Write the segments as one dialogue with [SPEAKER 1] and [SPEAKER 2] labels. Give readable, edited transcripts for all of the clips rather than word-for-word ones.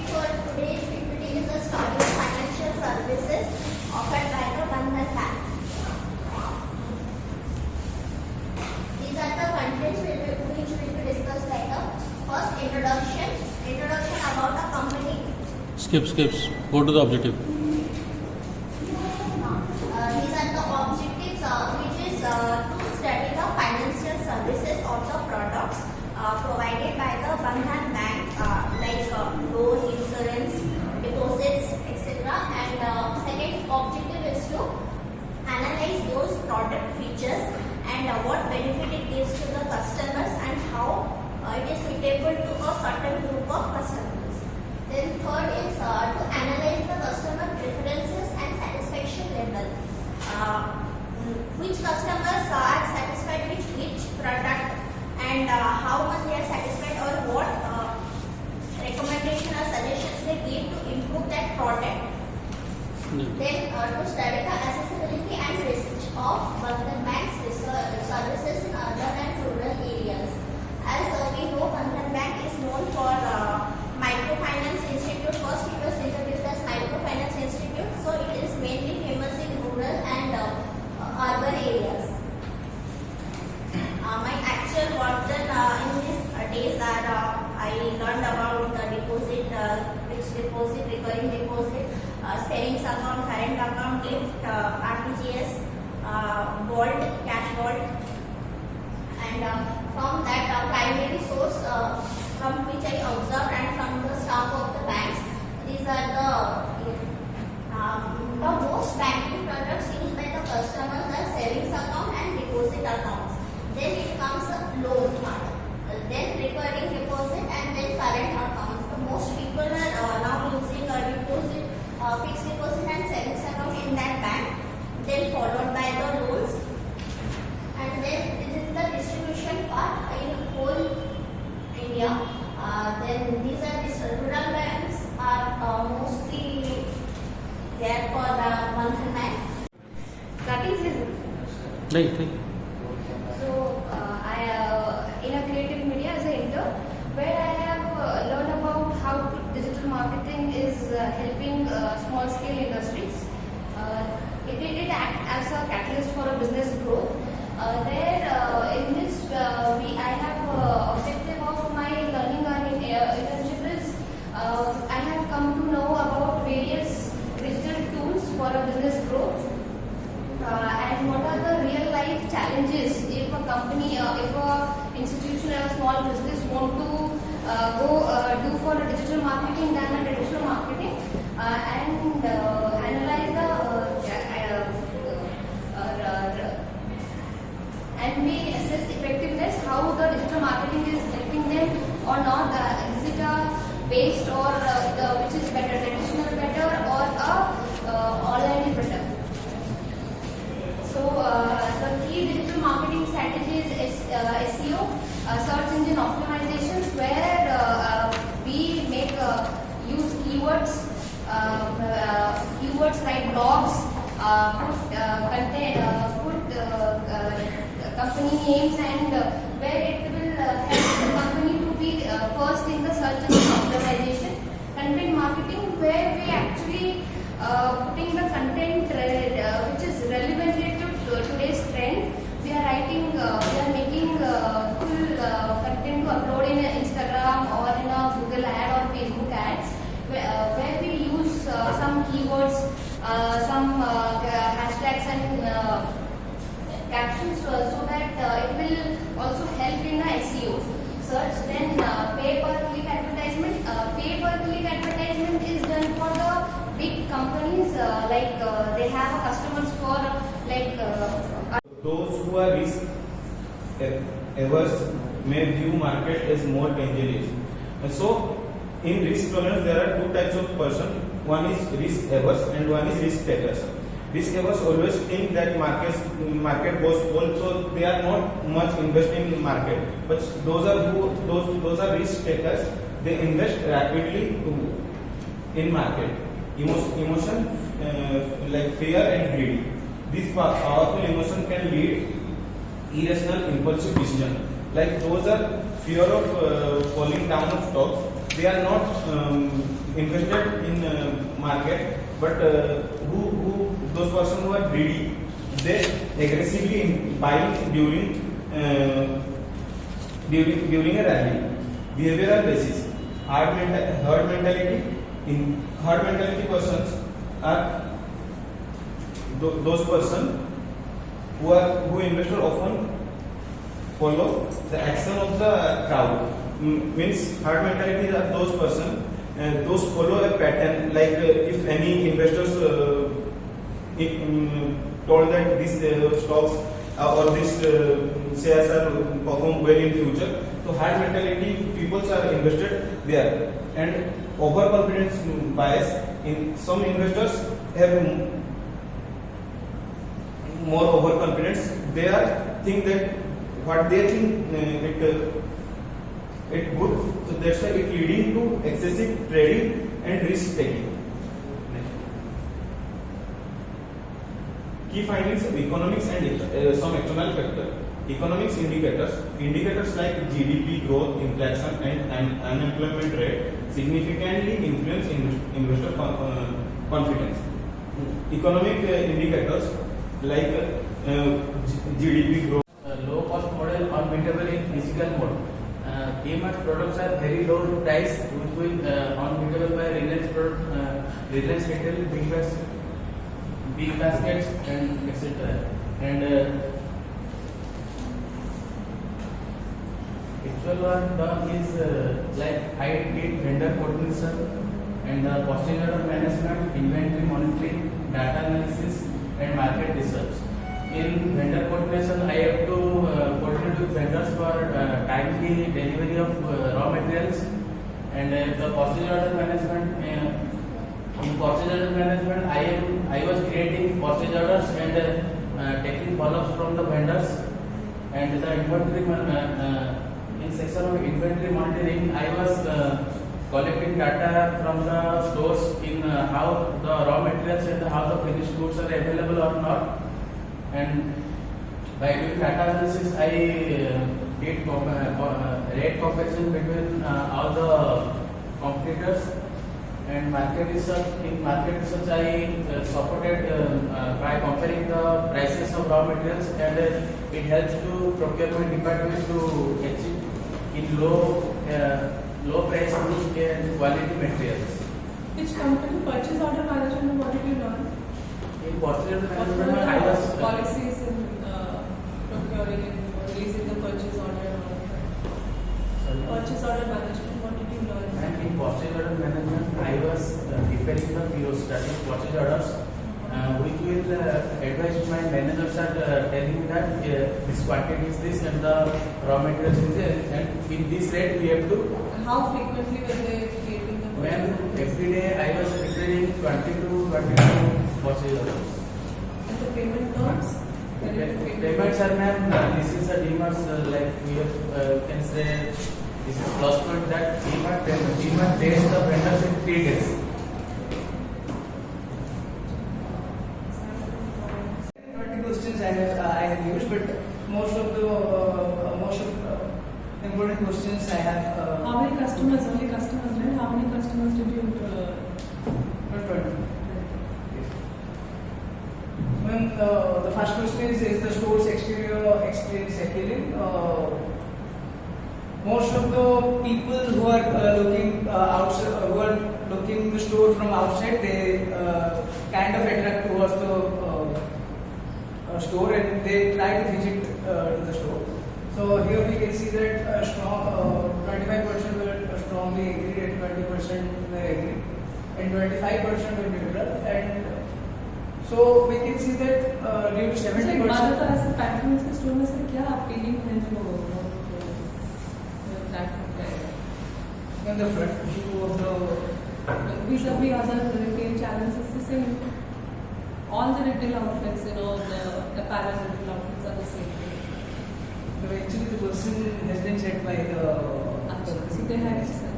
[SPEAKER 1] topic for today's PPT is the study of financial services offered by the Bandhan Bank. These are the contents which will be discussed later. First, introduction about the company.
[SPEAKER 2] Skips. Go to the objective.
[SPEAKER 1] These are the objectives, which is to study the financial services of the products provided by the Bandhan Bank, like loan, insurance, deposits, etc. And second objective is to analyze those product features and what benefit it gives to the customers and how it is suitable to a certain group of customers. Then third is to analyze the customer preferences and satisfaction level. Which customers are satisfied with which product and how much they are satisfied, or what recommendation or suggestions they give to improve that product. Then to study the accessibility and reach of Bandhan Bank's services in urban and rural areas. As we know, Bandhan Bank is known for Microfinance Institute. First it was introduced as Microfinance Institute, so it is mainly famous in rural and urban areas. My actual work done in these days are I learned about the deposit, fixed deposit, recurring deposit, savings account, current account, gift, RTGS, vault, cash vault, and from that primary source from which I observed and from the staff of the banks, these are the most banking products used by the customers are savings account and deposit accounts. Then it comes a loan part, then recurring deposit, and then current accounts. The most people are now using a deposit, fixed deposit and savings account in that bank. Then followed by the loans, and then this is the distribution part in whole India. Then these are the rural banks are mostly there for the Bandhan Bank.
[SPEAKER 3] That is it.
[SPEAKER 2] Right.
[SPEAKER 3] So I in a creative media as an intern, where I have learned about how digital marketing is helping small scale industries. It acts as a catalyst for a business growth. In this I have objective of my learning and internship is I have come to know about various digital tools for a business growth. And what are the real life challenges if a company, if a institution or a small business want to do for a digital marketing than a traditional marketing, and analyze and we assess effectiveness, how the digital marketing is helping them or not. Is it based or which is better, traditional better or online is better? So the key digital marketing strategies is SEO, search engine optimizations, where we make use keywords, like blogs, put content, put company names, and where it will help the company to be first in the search engine optimization. Content marketing, where we actually putting the content which is relevant to today's trend. We are writing, we are making full content to upload in Instagram or in a Google ad or Facebook ads, where we use some keywords, some hashtags and captions, so that it will also help in the SEO search. Then pay-per-click advertisement. Pay-per-click advertisement is done for the big companies, like they have customers for like
[SPEAKER 4] those who are risk averse may view market as more dangerous. And so in risk tolerance there are two types of person. One is risk averse and one is risk takers. Risk averse always think that market goes fall, so they are not much investing in market. But those are risk takers. They invest rapidly in market. Emotion like fear and greed. This powerful emotion can lead irrational impulsive decision. Like those are fear of falling down of stocks. They are not invested in market, but who those persons who are greedy, they aggressively buying during a rally. Behavioral basis, herd mentality. In herd mentality persons are those persons who investor often follow the action of the crowd. Means herd mentality are those persons those follow a pattern, like if any investors told that this stocks or this shares are perform well in future, so herd mentality people are invested there. And overconfidence bias, in some investors have more overconfidence. They are think that what they think it good, so that's why it leading to excessive trading and risk taking. Key findings of economics and some external factors. Economics indicators like GDP growth, inflation, and unemployment rate significantly influence investor confidence. Economic indicators like GDP growth.
[SPEAKER 5] Low cost model unbeatable in physical mode. DMart products are very low price, which will unbeatable by Reliance Retail, big baskets, and etc. And actual one term is like high speed vendor coordination and posture management, inventory monitoring, data analysis, and market research. In vendor coordination, I have to coordinate with vendors for timely delivery of raw materials, and the purchase order management. In purchase order management, I was creating purchase orders and taking follow-ups from the vendors, and the inventory. In section of inventory monitoring, I was collecting data from the stores in how the raw materials and how the finished goods are available or not. And by doing data analysis, I did rate comparison between all the competitors. And market research. In market research, I supported by comparing the prices of raw materials, and it helps to procurement department to achieve in low price goods and quality materials.
[SPEAKER 6] Which company? Purchase order management, what did you learn?
[SPEAKER 5] In purchase order
[SPEAKER 6] What were
[SPEAKER 5] management, I was
[SPEAKER 6] the policies in procuring and releasing the purchase order and all that? Purchase order management, what did you learn?
[SPEAKER 5] And in purchase order management, I was preparing the POs, that is purchase orders, which will advise my managers are telling me that this quantity is this and the raw materials is this, and in this rate we have to.
[SPEAKER 6] And how frequently were they creating the
[SPEAKER 5] When every day I was preparing 20 to 22 purchase orders.
[SPEAKER 6] And the payment terms?
[SPEAKER 5] Payments are, ma'am, this is a DMart, like we have, can say, this is plus point that DMart pays the vendors in 3 days.
[SPEAKER 7] 20 questions I have used, but most of important questions I have.
[SPEAKER 6] How many customers? Only customers, right? How many customers did you?
[SPEAKER 7] 20. When the first question is the store's exterior experience appealing? Most of the people who are looking outside, who are looking the store from outside, they kind of attract towards the store, and they try to visit to the store. So here we can see that strong 25% were strongly agree, and 20% were agree, and 25% were neutral, and so we can see that due to 70%.
[SPEAKER 6] मानो ऐसे patterns के store में से क्या appealing है जो track करता है?
[SPEAKER 7] In the front view of the
[SPEAKER 6] vis-a-vis other retail channels is the same. All the retail outlets, the apparel retail outlets are the same.
[SPEAKER 7] so actually the question has been said by the
[SPEAKER 6] So they have said.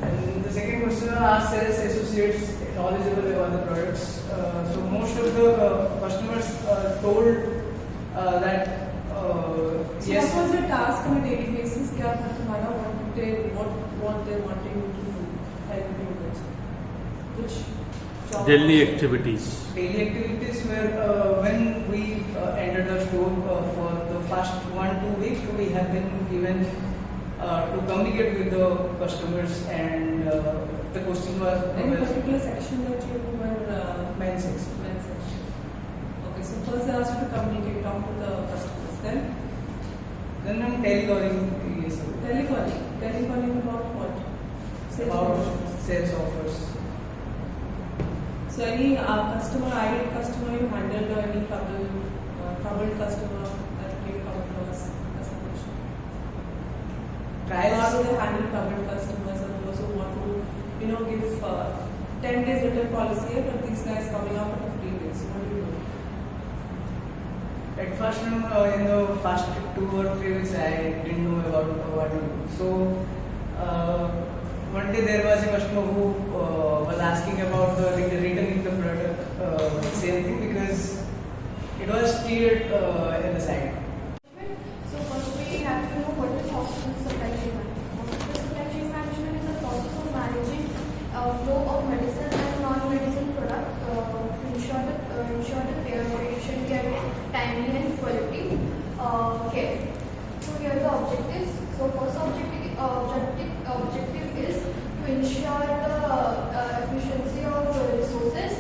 [SPEAKER 7] and the second question asks sales associates knowledgeable about the products. So most of the customers told that
[SPEAKER 6] So
[SPEAKER 7] yes.
[SPEAKER 6] what was your task on a daily basis? क्या था तुम्हारा? What they wanting you to do?
[SPEAKER 2] Daily activities.
[SPEAKER 7] Daily activities were when we entered the store for the first 1-2 weeks, we have been given to communicate with the customers, and the question was
[SPEAKER 6] Any particular section that you were
[SPEAKER 7] men's section.
[SPEAKER 6] men's section? Okay, so first they asked you to communicate, talk to the customers. Then
[SPEAKER 7] Then I'm telecalling, yes, sir.
[SPEAKER 6] telecalling about what? Sales
[SPEAKER 7] About
[SPEAKER 6] promotions.
[SPEAKER 7] sales offers.
[SPEAKER 6] So any irate customer you handled, or any troubled customer that you come across as a question? How
[SPEAKER 7] Trials.
[SPEAKER 6] do they handle troubled customers and those who want to, give 10 days return policy, but these guys coming up at a free day? So what do you do?
[SPEAKER 7] At first, in the first 2 or 3 weeks, I didn't know about what to do. So, one day there was a customer who was asking about the returning the product, same thing, because it was cleared in the site.
[SPEAKER 3] So first we have to know what is hospital supply chain management. Hospital supply chain management is a process of managing flow of medicine and non-medicine product to ensure that their patient get timely and quality care. So here are the objectives. So first objective is to ensure the efficiency of resources,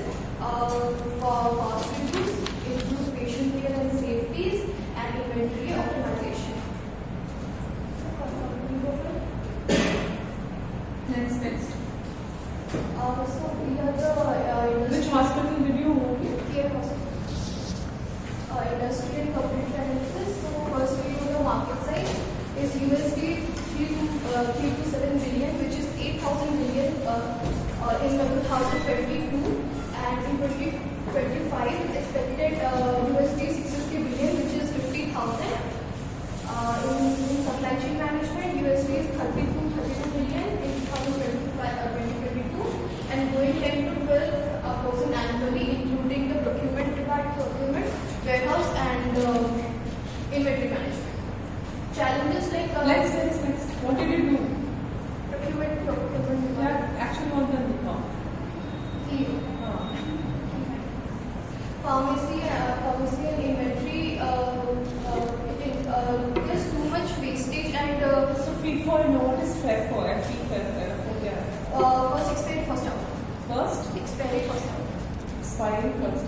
[SPEAKER 3] cost reduce, improve patient care and safeties, and inventory optimization.
[SPEAKER 6] Next.
[SPEAKER 3] So here the
[SPEAKER 6] Which hospital did you work in?
[SPEAKER 3] care hospital. Industry and public analysis. So first we do the market size is USD 3 to 7 billion, which is 8,000 billion in 2022, and in 2025 it's expected USD 650 billion, which is 50,000. In supply chain management, USD is 32 billion in 2022, and going 10 to 12% annually, including the procurement department, warehouse, and inventory management. Challenges like
[SPEAKER 6] Next. What did you do?
[SPEAKER 3] procurement
[SPEAKER 6] Yeah, actually what done before?
[SPEAKER 3] CEO. Pharmacy and inventory, there's too much wastage, and
[SPEAKER 6] So FIFO, what is FIFO? Yeah.
[SPEAKER 3] first expiry, first out.
[SPEAKER 6] First,
[SPEAKER 3] Expiry, first out.
[SPEAKER 6] expiring first.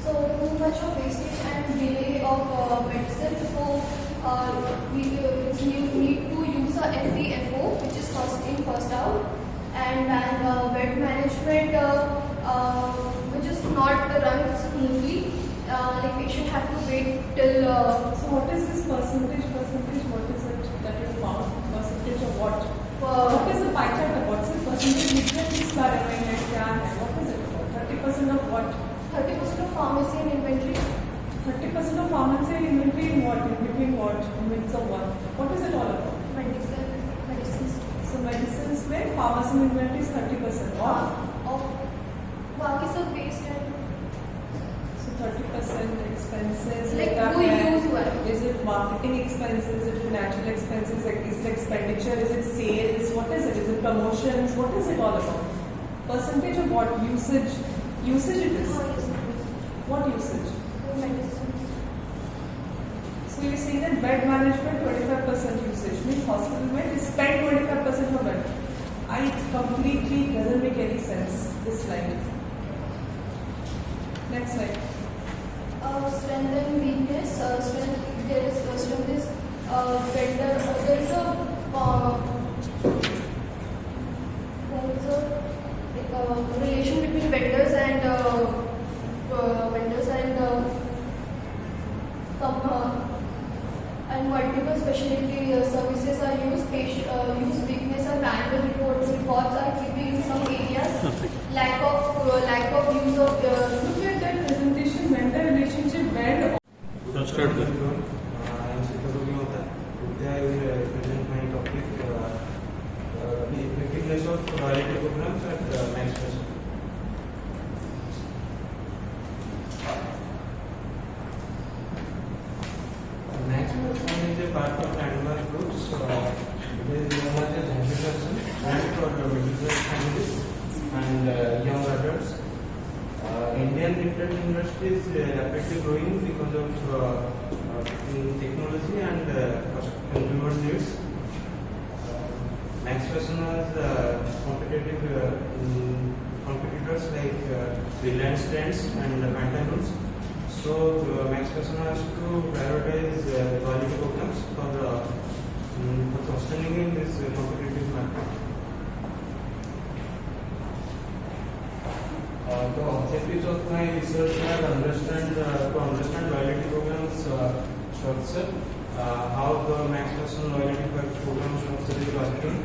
[SPEAKER 3] So too much of wastage and delay of medicine. So we need to use a FIFO, which is first in, first out, and bed management, which is not run smoothly. Like patient have to wait till.
[SPEAKER 6] So what is this percentage? What is it that you found? Percentage of what? What is the pie chart of what's the percentage? What is it? 30% of what?
[SPEAKER 3] 30% of pharmacy and inventory.
[SPEAKER 6] 30% of pharmacy and inventory in what? In between what? In midst of what? What is it all about?
[SPEAKER 3] Medicines.
[SPEAKER 6] So medicines में pharmacy and inventory is 30% off.
[SPEAKER 3] बाकी सब waste है.
[SPEAKER 6] So 30% expenses.
[SPEAKER 3] Like
[SPEAKER 6] that
[SPEAKER 3] who
[SPEAKER 6] है.
[SPEAKER 3] use what?
[SPEAKER 6] Is it marketing expenses? Is it financial expenses? Like is it expenditure? Is it sales? What is it? Is it promotions? What is it all about? Percentage of what? Usage it is. What usage?
[SPEAKER 3] Medicines.
[SPEAKER 6] So you're saying that bed management 25% usage means hospital bed is spent 25% of bed. It completely doesn't make any sense, this slide. Next slide.
[SPEAKER 3] Strength and weakness. Strength is vendor. There is a relation between vendors and multiple specialty services are used. Use weakness or manual reports are keeping in some areas. Lack of use of.
[SPEAKER 6] Look at that presentation, vendor relationship, vendor.
[SPEAKER 2] Start with.
[SPEAKER 8] I am Sita Today I will present my topic
[SPEAKER 4] Internet industry is rapidly growing because of technology and consumer needs. Max Fashion has competitors like Reliance Trends and Pantaloons. So Max Fashion has to prioritize quality programs for sustaining in this competitive market. The objectives of my research are to understand loyalty programs structure, how the Max Fashion loyalty program structure is working,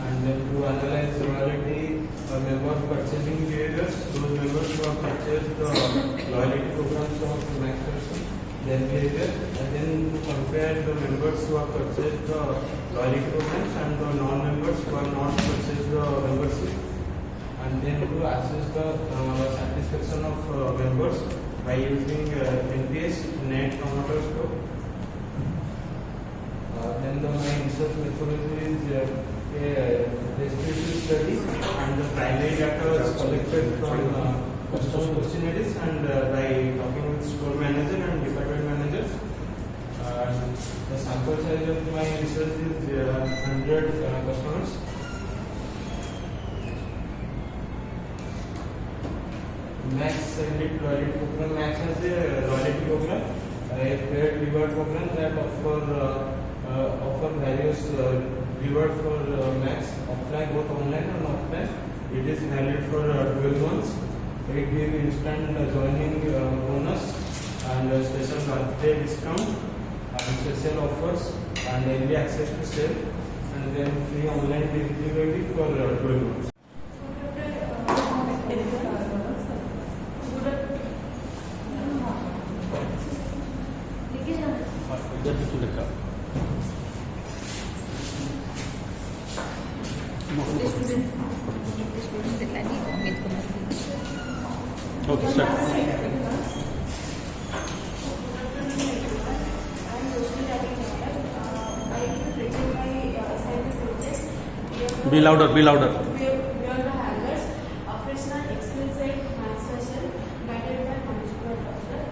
[SPEAKER 4] and then to analyze loyalty member purchasing behaviors, those members who have purchased the loyalty programs of Max Fashion, their behavior, and then to compare the members who have purchased the loyalty programs and the non-members who have not purchased the membership, and then to assess the satisfaction of members by using NPS, Net Promoter Score. Then my research methodology is a descriptive study, and the primary data is collected from customer questionnaires and by talking with store manager and department managers. The sample size of my research is 100 customers. Max Elite Loyalty Program. Max has a loyalty program, a paid reward program that offer various reward for Max, offline, both online and offline. It is valid for 12 months. It gives instant joining bonus and special birthday discount and special offers and early access to sale, and then free online delivery for 12 months.
[SPEAKER 2] Okay, start. Be louder, be louder.
[SPEAKER 8] Beyond the hangers, operational explicit translation guided by management officer.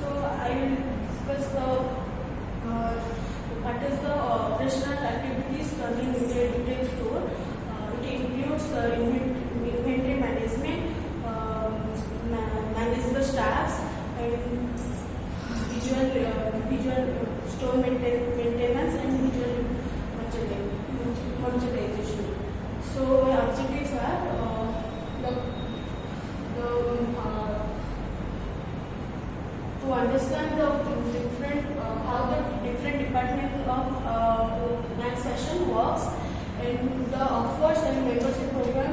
[SPEAKER 8] So I will discuss what is the operational activities done in retail store. It includes inventory management, manage the staffs, and visual store maintenance and visual merchandising. So my objectives are to understand the different how the different departments of Max Fashion works, and the offers and membership program,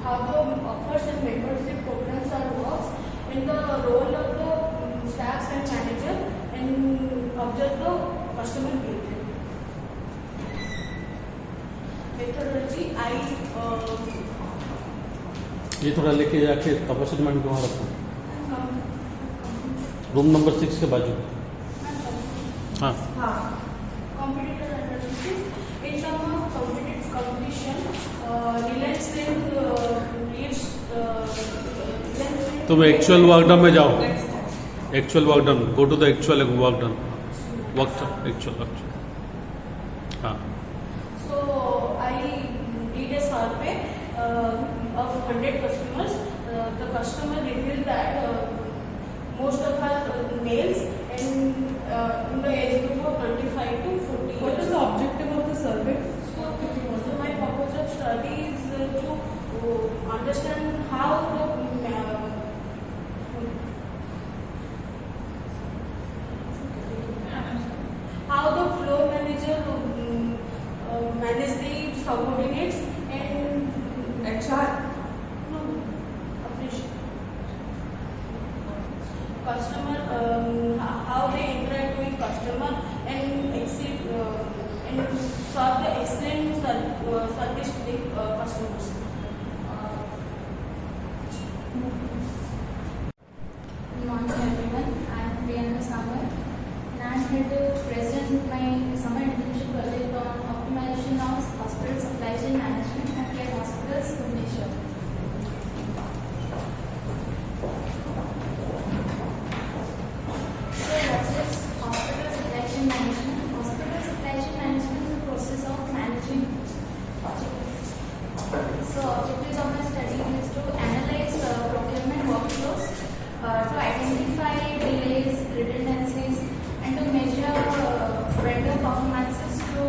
[SPEAKER 8] how the offers and membership programs are works, and the role of the staffs and manager, and observe the customer behavior. Methodology,
[SPEAKER 2] ये थोड़ा लेके जाके अपोजिटमेंट को वहाँ रखो, room number 6 के बाजू. हाँ.
[SPEAKER 8] competitor analysis. In terms of competition, Reliance leads.
[SPEAKER 2] तुम एक्चुअल वर्क डन में जाओ. Actual work done. Go to the actual work done. Actual. हाँ.
[SPEAKER 8] So I did a survey of 100 customers. The customer revealed that most of are males and in the age group of 25 to 40.
[SPEAKER 6] What is the objective of the survey?
[SPEAKER 8] So my purpose of study is to understand how the floor manager manage the subordinates and
[SPEAKER 6] HR.
[SPEAKER 8] customer, how they interact with customer and exceed and serve the excellent service to the customers.
[SPEAKER 9] Good morning everyone. I am finanace, and I am here to present my summer internship project on optimization of hospital supply chain management at care hospitals, Bhubaneswar. performances to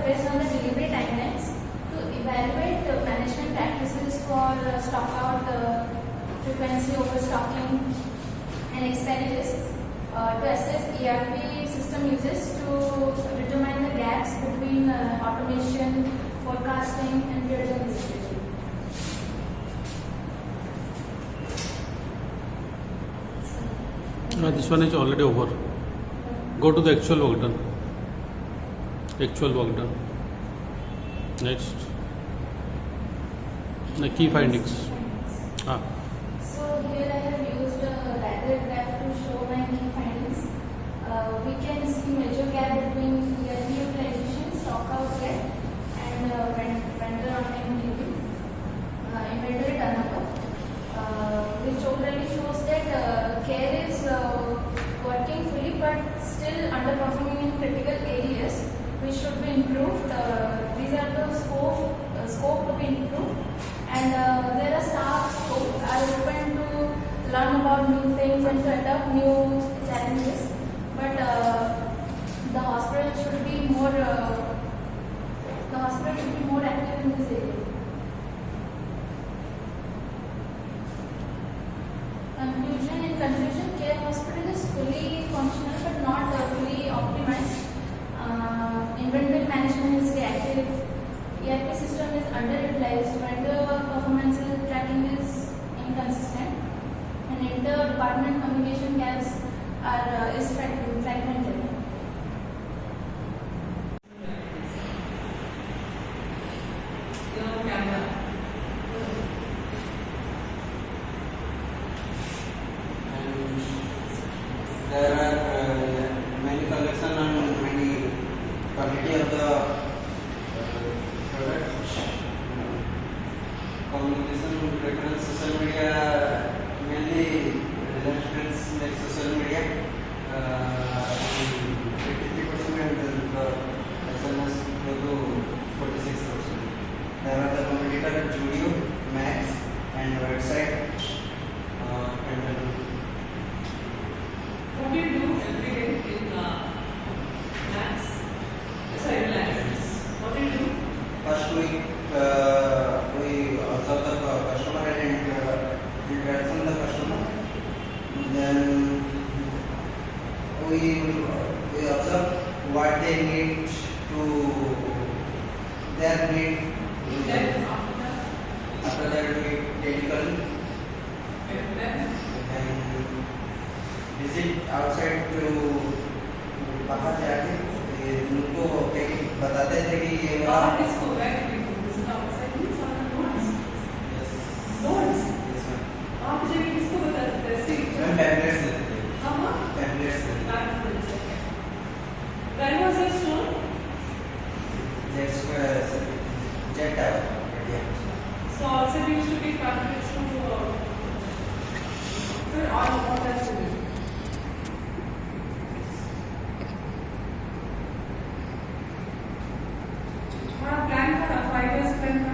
[SPEAKER 9] based on the delivery timelines to evaluate management practices for stock out frequency, overstocking, and expiry risks. To assess ERP system uses to determine the gaps between automation, forecasting, and real-time visibility.
[SPEAKER 2] This one is already over. Go to the actual work done. Actual work done. Next. The key findings.
[SPEAKER 9] So here I have used a ladder graph to show my key findings. We can see major gap between ERP utilization, stock out gap, and vendor on time delivery, inventory turnover, which overall shows that care is working fully but still underperforming in critical areas which should be improved. These are the scope to be improved, and there are staff who are open to learn about new things and to adapt new challenges. But the hospital should be more active in this area. In conclusion, care hospital is fully functional but not fully optimized. Inventory management is reactive. ERP system is underutilized. Vendor performance tracking is inconsistent, and inter-department communication gaps is fragmented.
[SPEAKER 10] There are many collection and many quality of the product. Communication preference social media, mainly relationships like social media. 83% and the SMS go to 46%. There are the competitor Judio, Max, and website.
[SPEAKER 6] What do you do every day in Max? Sorry, Relax. What do you do?
[SPEAKER 10] First we observe the customer and interaction with the customer. Then we observe what they need to their need.
[SPEAKER 6] Then
[SPEAKER 10] After that we technically
[SPEAKER 6] then
[SPEAKER 10] and visit outside to बाहर जाके उनको बताते थे कि ये
[SPEAKER 6] Art is for where we do. Is it outside? It's on the roads. Roads. आप जब किसको बताते थे? See.
[SPEAKER 10] टैबलेट्स देते थे
[SPEAKER 6] हाँ.
[SPEAKER 10] टैबलेट्स देते
[SPEAKER 6] That was it. When was it shown?
[SPEAKER 10] Jet tower
[SPEAKER 6] So also we used to take pamphlets to फिर all that to do. हमारा plan था 5 years plan था